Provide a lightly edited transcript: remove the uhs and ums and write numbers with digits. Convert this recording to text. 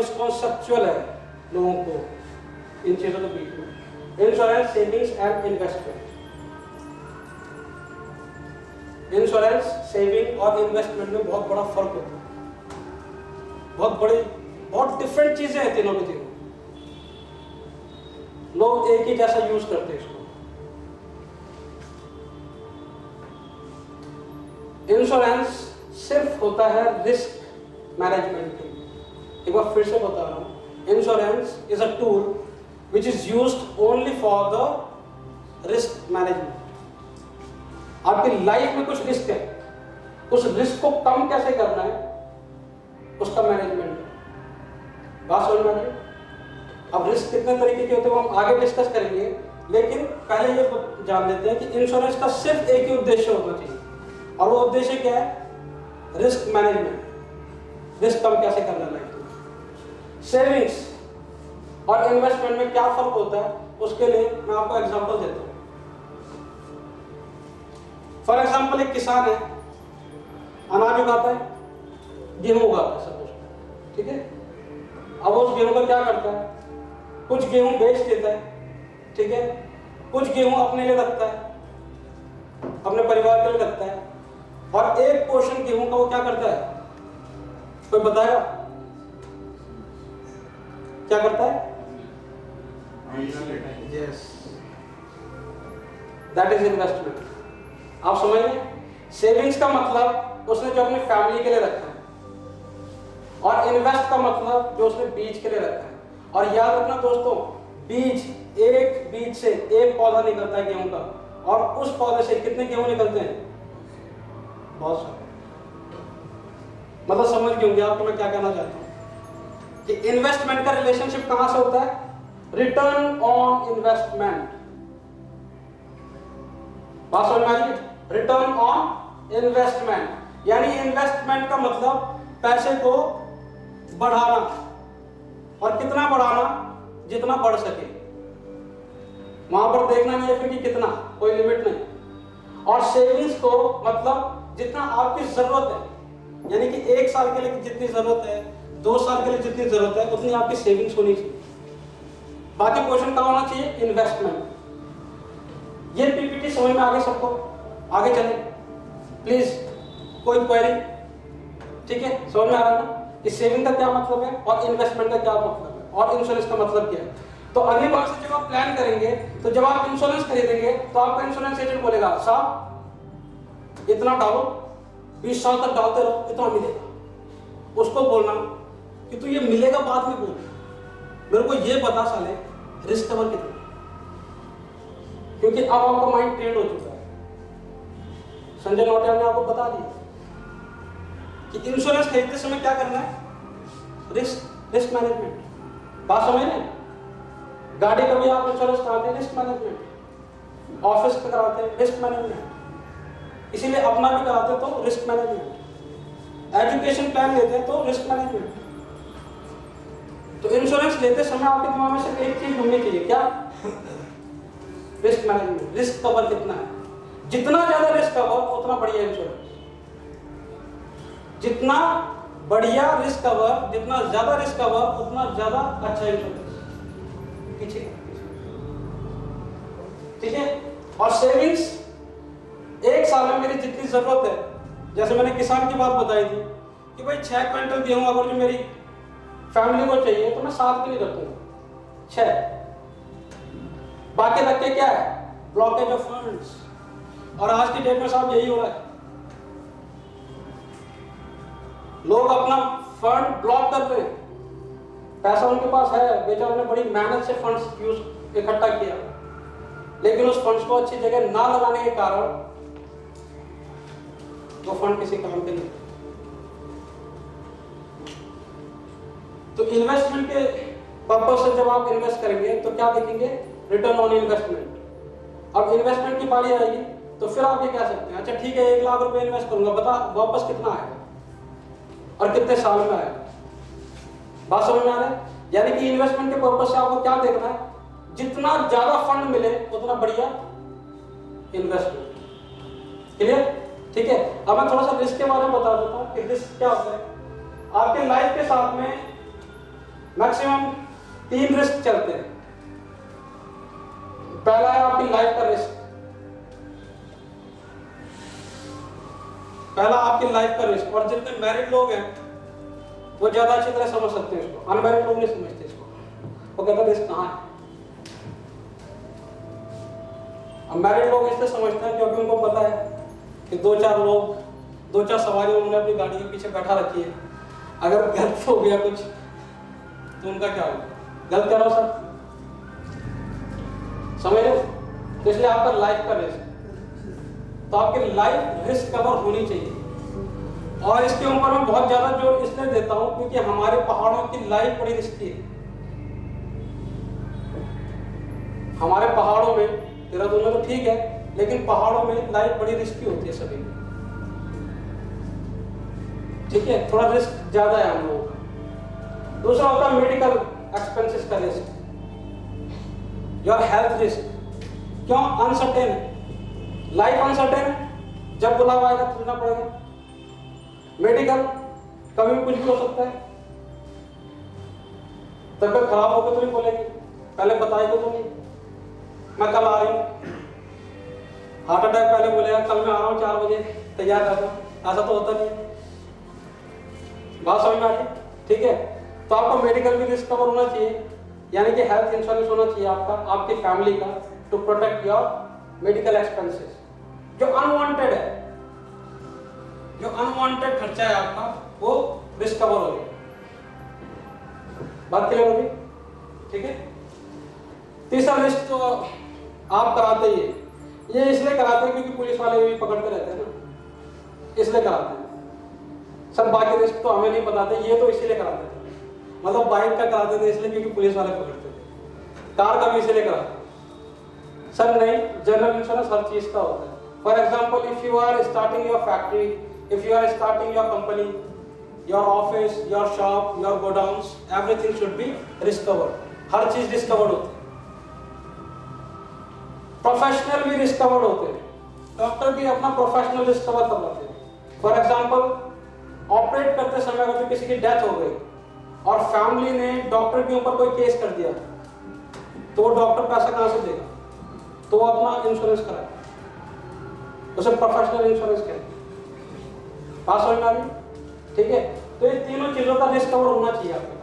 मिसकॉन्सेप्चुअल है लोगों को इन चीजों के बीच में। Insurance, savings and investment. Insurance, saving और इन्वेस्टमेंट में बहुत बड़ा फर्क होता है, बहुत डिफरेंट चीजें हैं तीनों की तीनों। लोग एक ही जैसा यूज करते हैं इसको। इंश्योरेंस सिर्फ होता है रिस्क मैनेजमेंट के लिए। एक बार फिर से बता रहा हूं, insurance is a tool which is used only for the risk management. आपकी लाइफ में कुछ रिस्क है, उस रिस्क को कम कैसे करना है उसका मैनेजमेंट है। बात समझ में आ रही है? अब रिस्क कितने तरीके के होते हैं वो हम आगे डिस्कस करेंगे, लेकिन पहले ये जान लेते हैं कि इंश्योरेंस का सिर्फ एक ही उद्देश्य होना चाहिए, और वो उद्देश्य क्या है? Risk management. रिस्क कम कैसे करना है लाइफ में। सेविंग्स और इन्वेस्टमेंट में क्या फर्क होता है उसके लिए मैं आपको एग्जांपल देता हूं। फॉर एग्जांपल, एक किसान है, अनाज उगाता है, गेहूं उगाता है सपोज, ठीक है। अब उस गेहूं का क्या करता है? कुछ गेहूं बेच देता है, ठीक है, कुछ गेहूं अपने लिए रखता है, अपने परिवार के लिए रखता है, और एक पोर्शन गेहूं का वो क्या करता है? कोई बताएगा क्या करता है? Yes, that is investment. आप समझ रहे? सेविंग्स का मतलब उसने जो अपनी फैमिली के लिए रखा है, और इन्वेस्ट का मतलब जो उसने बीज के लिए रखा है। और याद रखना दोस्तों, एक बीज से एक पौधा निकलता है गेहूं का, और उस पौधे से कितने गेहूं निकलते हैं? बहुत सारे। मतलब समझ गए होंगे आपको मैं क्या कहना चाहता हूं कि इन्वेस्टमेंट का रिलेशनशिप कहां से होता है? Return on investment. बात समझ में आ रही है? रिटर्न ऑन इन्वेस्टमेंट, यानी इन्वेस्टमेंट का मतलब पैसे को बढ़ाना, और कितना बढ़ाना? जितना बढ़ सके। वहां पर देखना नहीं है फिर कि कितना, कोई लिमिट नहीं। और सेविंग्स को मतलब जितना आपकी जरूरत है, यानी कि 1 साल के लिए जितनी जरूरत है, 2 साल के लिए जितनी जरूरत है, उतनी आपकी सेविंग्स होनी चाहिए। बाकी क्वेश्चन क्या होना चाहिए? इन्वेस्टमेंट। ये पीपीटी समझ में आ गई सबको? आगे चले प्लीज, कोई क्वेरी? ठीक है, समझ में आ रहा है ना कि सेविंग का क्या मतलब है और इन्वेस्टमेंट का क्या मतलब है और इंश्योरेंस का मतलब क्या है। तो अगली बार से जब आप प्लान करेंगे, तो जब आप इंश्योरेंस खरीदेंगे तो आपका इंश्योरेंस एजेंट बोलेगा, साहब इतना डालो, 20 साल तक डालते रहो, इतना मिलेगा। उसको बोलना कि तू ये मिलेगा बाद में बोल, मेरे को ये बता साले रिस्क कवर कितना, क्योंकि अब आपका माइंड ट्रेंड हो चुका है। संजय नौटियाल ने आपको बता दिया कि इंश्योरेंस खरीदते समय क्या करना है? Risk management. बात समझ रहे हैं? गाड़ी का भी आप इंश्योरेंस कराते हैं, रिस्क मैनेजमेंट। ऑफिस पे कराते हैं, रिस्क मैनेजमेंट। इसीलिए अपना भी कराते हैं तो रिस्क मैनेजमेंट। एजुकेशन प्लान लेते हैं तो रिस्क मैनेजमेंट। तो इंश्योरेंस लेते समय आपके दिमाग में सिर्फ एक चीज होनी चाहिए, क्या? Risk management. रिस्क कवर कितना है? जितना ज्यादा रिस्क कवर उतना बढ़िया इंश्योरेंस। जितना बढ़िया रिस्क कवर, जितना ज्यादा रिस्क कवर, उतना ज्यादा अच्छा इंश्योरेंस। पीछे, ठीक है। और सेविंग्स, 1 साल में मेरी जितनी जरूरत है, जैसे मैंने किसान की बात बताई थी कि भाई 6 क्विंटल गेहूं अगर जो मेरी फैमिली को चाहिए तो मैं 7 के लिए रखूंगा, 6। बाकी रख के क्या है? Blockage of funds. और आज की डेट में साहब यही हो रहा है, लोग अपना फंड ब्लॉक कर रहे हैं। पैसा उनके पास है, बेचारों ने बड़ी मेहनत से फंड्स यूज इकट्ठा किया, लेकिन उस फंड्स को अच्छी जगह ना लगाने के कारण वो फंड किसी काम के नहीं। तो इन्वेस्टमेंट के पर्पस से जब आप इन्वेस्ट करेंगे तो क्या देखेंगे? Return on investment. अब इन्वेस्टमेंट की बारी आएगी तो फिर आप ये कह सकते हैं, अच्छा ठीक है 1 लाख रुपए इन्वेस्ट करूंगा, बता वापस कितना आएगा और कितने साल में आएगा। बात समझ में आ रहा है? यानी कि इन्वेस्टमेंट के पर्पस से आपको क्या देखना है? जितना ज्यादा फंड मिले उतना बढ़िया इन्वेस्टमेंट। क्लियर? ठीक है। अब मैं थोड़ा सा रिस्क के बारे में बता देता हूँ कि रिस्क क्या होता है। आपके लाइफ के साथ में मैक्सिमम 3 रिस्क चलते हैं। पहला है आपकी लाइफ का रिस्क, पहला आपकी लाइफ का रिस्क। और जितने मैरिड लोग हैं वो ज्यादा अच्छी तरह समझ सकते हैं इसको, अनमैरिड लोग नहीं समझते इसको। वो कहते हैं रिस्क कहाँ है। अब मैरिड लोग इसलिए समझते हैं क्योंकि उनको पता है कि 2-4 लोग, 2-4 सवारी उन्होंने अपनी गाड़ी के पीछे बैठा रखी है, अगर गलत हो गया कुछ तो उनका क्या होगा, गलत करो सर, समझ रहे। तो इसलिए आपका लाइफ का रिस्क, तो आपकी लाइफ रिस्क कवर होनी चाहिए। और इसके ऊपर मैं बहुत ज्यादा जोर इसलिए देता हूं क्योंकि हमारे पहाड़ों की लाइफ बड़ी रिस्की है। हमारे पहाड़ों में, देहरादून में तो ठीक है, लेकिन पहाड़ों में लाइफ बड़ी रिस्की होती है सभी की, ठीक है, थोड़ा रिस्क ज्यादा है हम लोगों का। दूसरा होता है मेडिकल एक्सपेंसेस का रिस्क, योर हेल्थ रिस्क। क्यों? अनसर्टेन है, लाइफ अनसर्टेन है, जब बुलावा आएगा चलना पड़ेगा। मेडिकल, कभी भी कुछ भी हो सकता है, तबियत खराब होकर तो नहीं बोलेगी, पहले बताएगा तो नहीं मैं कल आ रही हूँ। हार्ट अटैक पहले बोलेगा कल मैं आ रहा हूँ 4 बजे, तैयार कर दो, ऐसा तो होता नहीं है। बात समझ में आ गई? ठीक है, तो आपका मेडिकल भी रिस्क कवर होना चाहिए, यानी कि हेल्थ इंश्योरेंस होना चाहिए आपका, आपकी फैमिली का, to protect your medical expenses. जो अनवांटेड है, जो अनवांटेड खर्चा है आपका, वो रिस्क कवर हो गया। बात क्लियर होगी? ठीक है। तीसरा रिस्क तो आप कराते ही है, ये इसलिए कराते हैं क्योंकि पुलिस वाले भी पकड़ते रहते हैं ना, इसलिए कराते हैं। सब बाकी रिस्क तो हमें नहीं बताते, ये तो इसीलिए कराते थे। मतलब बाइक का कराते थे इसलिए क्योंकि पुलिस वाले पकड़ते थे, कार का भी इसलिए कराते हैं। सर नहीं, जनरल इंश्योरेंस हर चीज का होता है। For example, if you are starting your factory, if you are starting your company, your office, your shop, your godowns, everything should be risk covered. हर चीज रिस्क कवर्ड होती है। प्रोफेशनल भी रिस्क कवर्ड होते हैं, डॉक्टर भी अपना professional risk cover करवाते हैं। फॉर एग्जाम्पल, ऑपरेट करते समय अगर किसी की डेथ हो गई और फैमिली ने डॉक्टर के ऊपर कोई केस कर दिया, तो वो डॉक्टर पैसा कहां से देगा? तो वो अपना इंश्योरेंस कराए, उसे प्रोफेशनल इंश्योरेंस कहते हैं। पास हो ना? ठीक है, तो ये तीनों चीजों का रिस्क कवर होना चाहिए आपको।